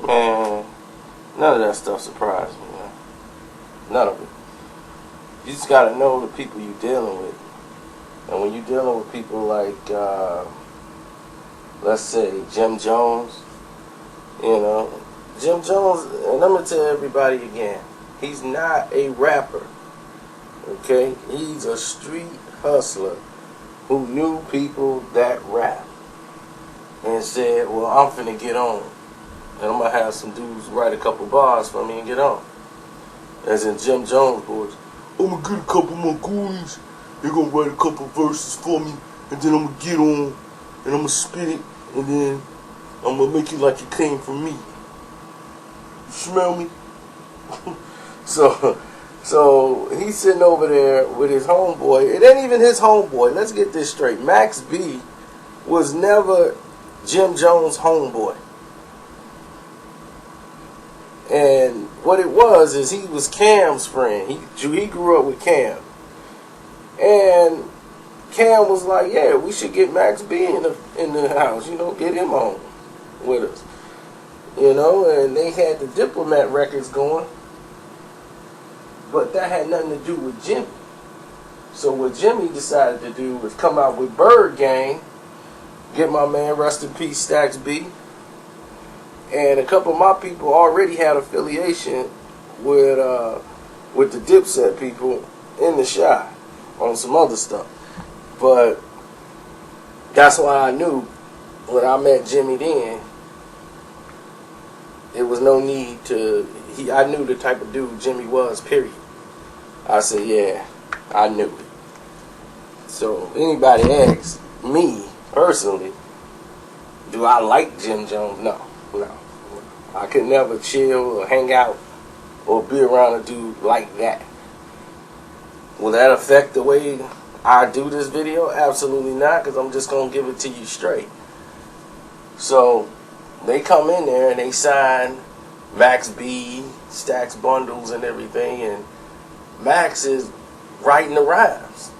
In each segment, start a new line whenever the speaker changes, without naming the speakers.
Man, none of that stuff surprised me, man. None of it. You just gotta know the people you're dealing with. And when you're dealing with people like, let's say, Jim Jones, you know, Jim Jones, and I'm gonna tell everybody again, he's not a rapper, okay? He's a street hustler who knew people that rap and said, well, I'm finna get on. And I'm gonna have some dudes write a couple bars for me and get on. As in Jim Jones boys. I'm gonna get a couple more goonies. They're gonna write a couple verses for me, and then I'm gonna get on, and I'm gonna spit it, and then I'm gonna make it like it came from me. You smell me? So he's sitting over there with his homeboy. It ain't even his homeboy. Let's get this straight. Max B was never Jim Jones' homeboy. And what it was is he was Cam's friend. He grew up with Cam. And Cam was like, yeah, we should get Max B in the house, you know, get him on with us. You know, and they had the Diplomat records going. But that had nothing to do with Jimmy. So what Jimmy decided to do was come out with Bird Gang, get my man, rest in peace, Stacks B. And a couple of my people already had affiliation with the Dipset people in the Chi on some other stuff. But that's why I knew when I met Jimmy then, there was no need to, I knew the type of dude Jimmy was, period. I said, yeah, I knew it. So anybody asks me personally, do I like Jim Jones? No. I could never chill or hang out or be around a dude like that. Will that affect the way I do this video? Absolutely not, because I'm just going to give it to you straight. So they come in there and they sign Max B, Stacks bundles and everything, and Max is writing the rhymes.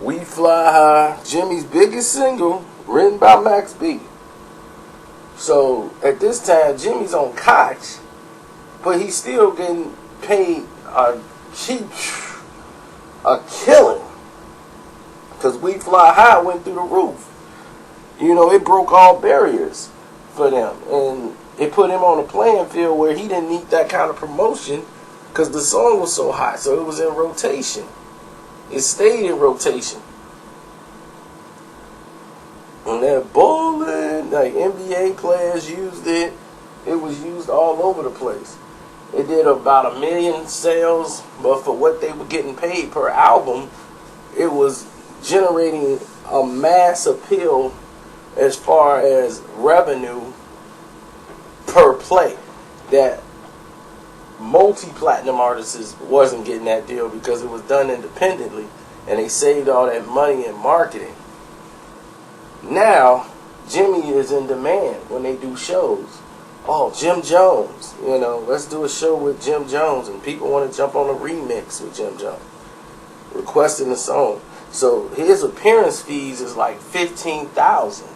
We Fly High, Jimmy's biggest single, written by Max B. So at this time, Jimmy's on Koch, but he's still getting paid a killing, because We Fly High went through the roof. You know, it broke all barriers for them, and it put him on a playing field where he didn't need that kind of promotion because the song was so hot. So it was in rotation. It stayed in rotation. And that bowling, like NBA players used it. It was used all over the place. It did about 1 million sales, but for what they were getting paid per album, it was generating a mass appeal as far as revenue per play that multi-platinum artists wasn't getting that deal because it was done independently and they saved all that money in marketing. Now, Jimmy is in demand when they do shows. Oh, Jim Jones, you know, let's do a show with Jim Jones, and people want to jump on a remix with Jim Jones, requesting a song. So his appearance fees is like $15,000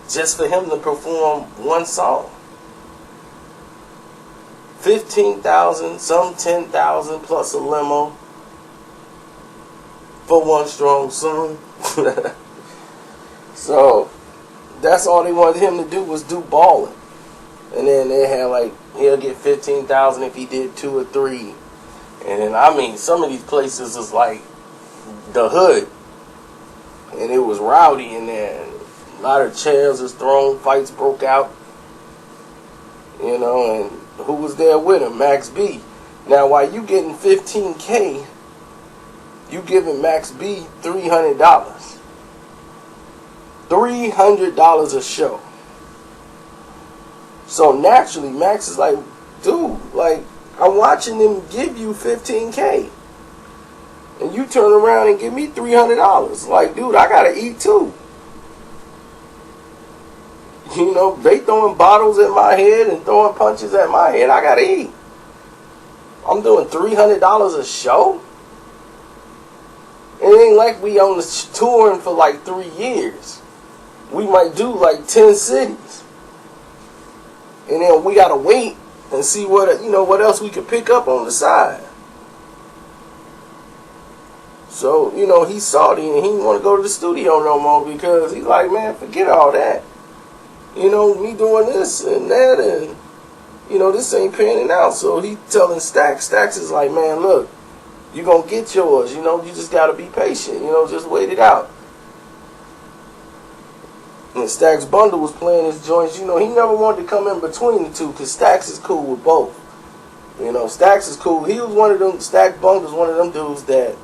just for him to perform one song. $15,000, some $10,000 plus a limo for one strong song. So that's all they wanted him to do was do balling. And then they had like, he'll get $15,000 if he did 2 or 3. And then, I mean, some of these places is like the hood. And it was rowdy in there. And a lot of chairs was thrown, fights broke out. You know, and who was there with him? Max B. Now, while you getting $15K, you giving Max B $300. $300 a show. So naturally, Max is like, dude, like, I'm watching them give you $15K. And you turn around and give me $300. Like, dude, I gotta eat too. You know, they throwing bottles at my head and throwing punches at my head. I gotta eat. I'm doing $300 a show? It ain't like we on the touring for like 3 years. We might do like 10 cities. and then we gotta wait and see what else we could pick up on the side. So, he's salty and he didn't want to go to the studio no more because he's like, man, forget all that. Me doing this and that, and this ain't panning out. So he telling Stax. Stax is like, man, look, you gonna get yours. You just gotta be patient. Just wait it out. And Stax Bundle was playing his joints. He never wanted to come in between the two because Stax is cool with both. Stax is cool. He was one of them. Stax Bundle was one of them dudes that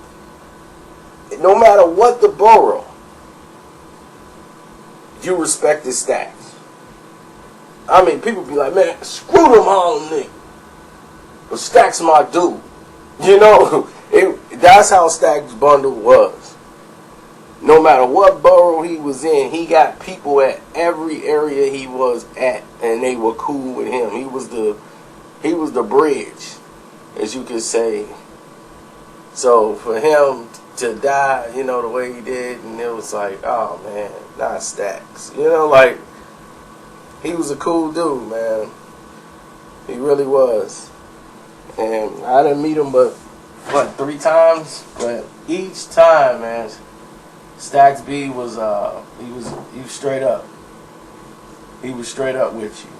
no matter what the borough, you respected Stax. I mean, people be like, man, screw them Harlem niggas, but Stax my dude. That's how Stax Bundle was. No matter what borough he was in, he got people at every area he was at, and they were cool with him. He was the bridge, as you could say. So for him to die, the way he did, and it was like, oh man, not Stax. Like, he was a cool dude, man. He really was. And I didn't meet him but 3 times, but each time, man, Stax B was he was straight up. He was straight up with you.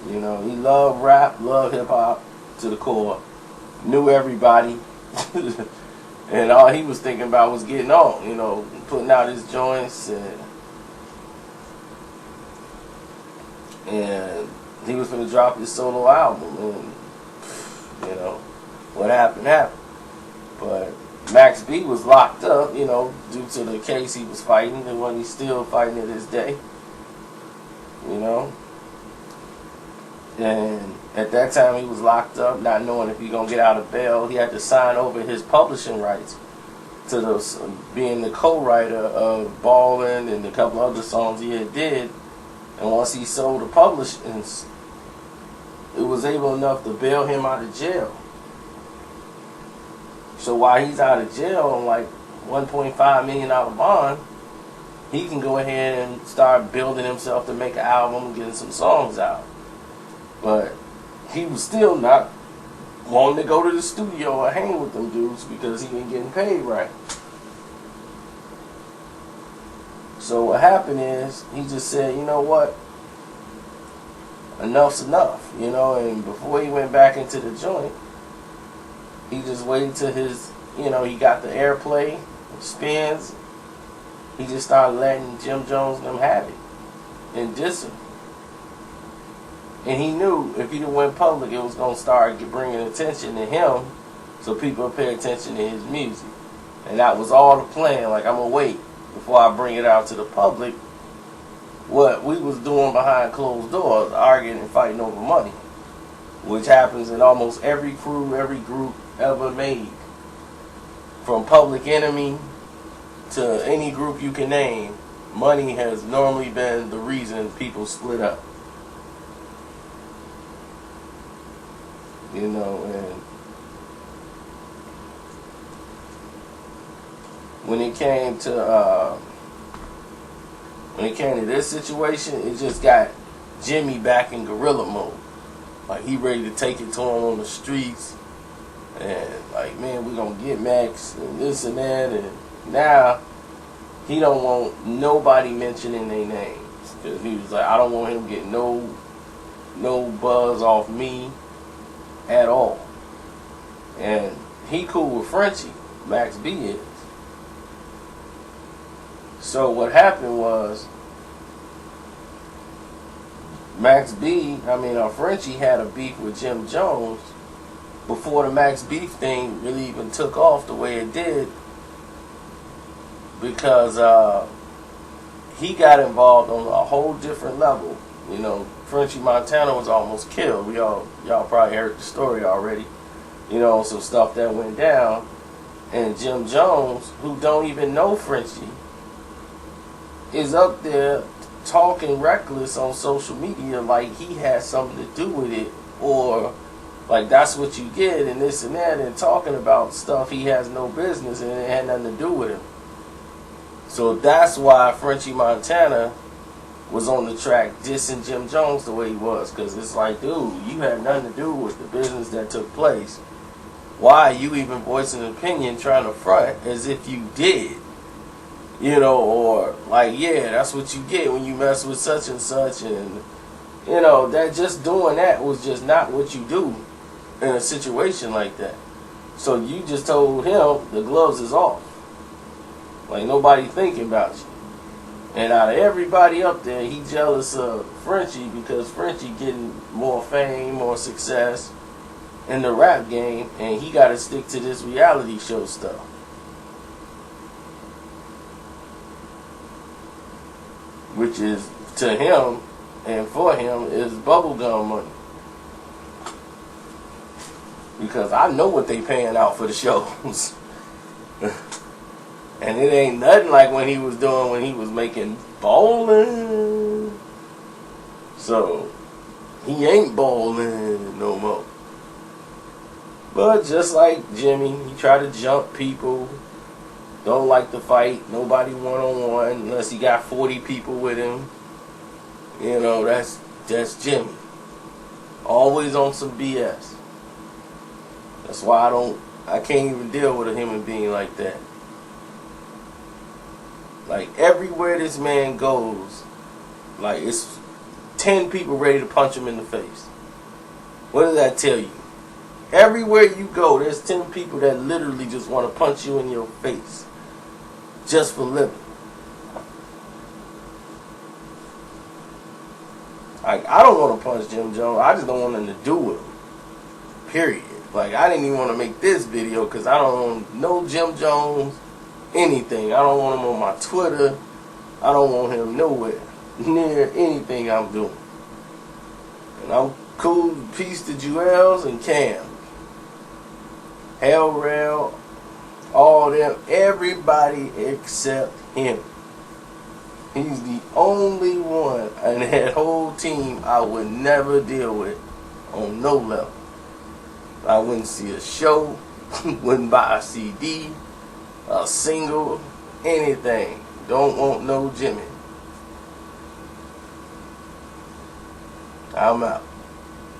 He loved rap, loved hip hop to the core. Knew everybody. And all he was thinking about was getting on, putting out his joints, and he was going to drop his solo album, and what happened happened. But Max B was locked up, due to the case he was fighting, and one he's still fighting to this day, And at that time, he was locked up, not knowing if he gonna get out of bail. He had to sign over his publishing rights to being the co-writer of Ballin' and a couple other songs he had did. And once he sold the publishings, it was able enough to bail him out of jail. So while he's out of jail on like $1.5 million bond, he can go ahead and start building himself to make an album and getting some songs out. But he was still not wanting to go to the studio or hang with them dudes because he ain't getting paid right. So what happened is, he just said, you know what? Enough's enough, and before he went back into the joint, he just waited till his, he got the airplay, spins. He just started letting Jim Jones and them have it and diss him. And he knew if he went public, it was going to start bringing attention to him, so people would pay attention to his music. And that was all the plan. Like, I'm going to wait before I bring it out to the public. What we was doing behind closed doors, arguing and fighting over money, which happens in almost every crew, every group ever made. From Public Enemy to any group you can name, money has normally been the reason people split up. And when it came to this situation, it just got Jimmy back in gorilla mode. Like, he ready to take it to him on the streets, and like, man, we gonna get Max and this and that, and now he don't want nobody mentioning their names, because he was like, I don't want him getting no buzz off me at all. And he cool with Frenchie, Max B is. So what happened was, Frenchie had a beef with Jim Jones before the Max Beef thing really even took off the way it did, because he got involved on a whole different level. Frenchie Montana was almost killed. Y'all probably heard the story already. Some stuff that went down. And Jim Jones, who don't even know Frenchie, is up there talking reckless on social media like he has something to do with it, or like that's what you get and this and that, and talking about stuff he has no business and it had nothing to do with him. So that's why Frenchie Montana was on the track dissing Jim Jones the way he was. Because it's like, dude, you had nothing to do with the business that took place. Why are you even voicing an opinion trying to front as if you did? You know, or like, yeah, that's what you get when you mess with such and such. And, you know, that just doing that was just not what you do in a situation like that. So you just told him the gloves is off. Like, nobody thinking about you. And out of everybody up there, he jealous of Frenchie because Frenchie getting more fame, more success in the rap game, and he got to stick to this reality show stuff. Which is, to him and for him, is bubblegum money. Because I know what they paying out for the shows. And it ain't nothing like when he was doing when he was making bowling. So, he ain't bowling no more. But just like Jimmy, he tried to jump people. Don't like to fight. Nobody one-on-one unless he got 40 people with him. You know, that's Jimmy. Always on some BS. That's why I can't even deal with a human being like that. Like, everywhere this man goes, like, it's 10 people ready to punch him in the face. What does that tell you? Everywhere you go, there's 10 people that literally just want to punch you in your face. Just for living. Like, I don't want to punch Jim Jones. I just don't want nothing to do with him. Period. Like, I didn't even want to make this video because I don't want no Jim Jones anything. I don't want him on my Twitter. I don't want him nowhere near anything I'm doing. And I'm cool. Peace to Jewels and Cam. Hell Rail. All them. Everybody except him. He's the only one in that whole team I would never deal with on no level. I wouldn't see a show. Wouldn't buy a CD. A single, anything. Don't want no Jimmy. I'm out.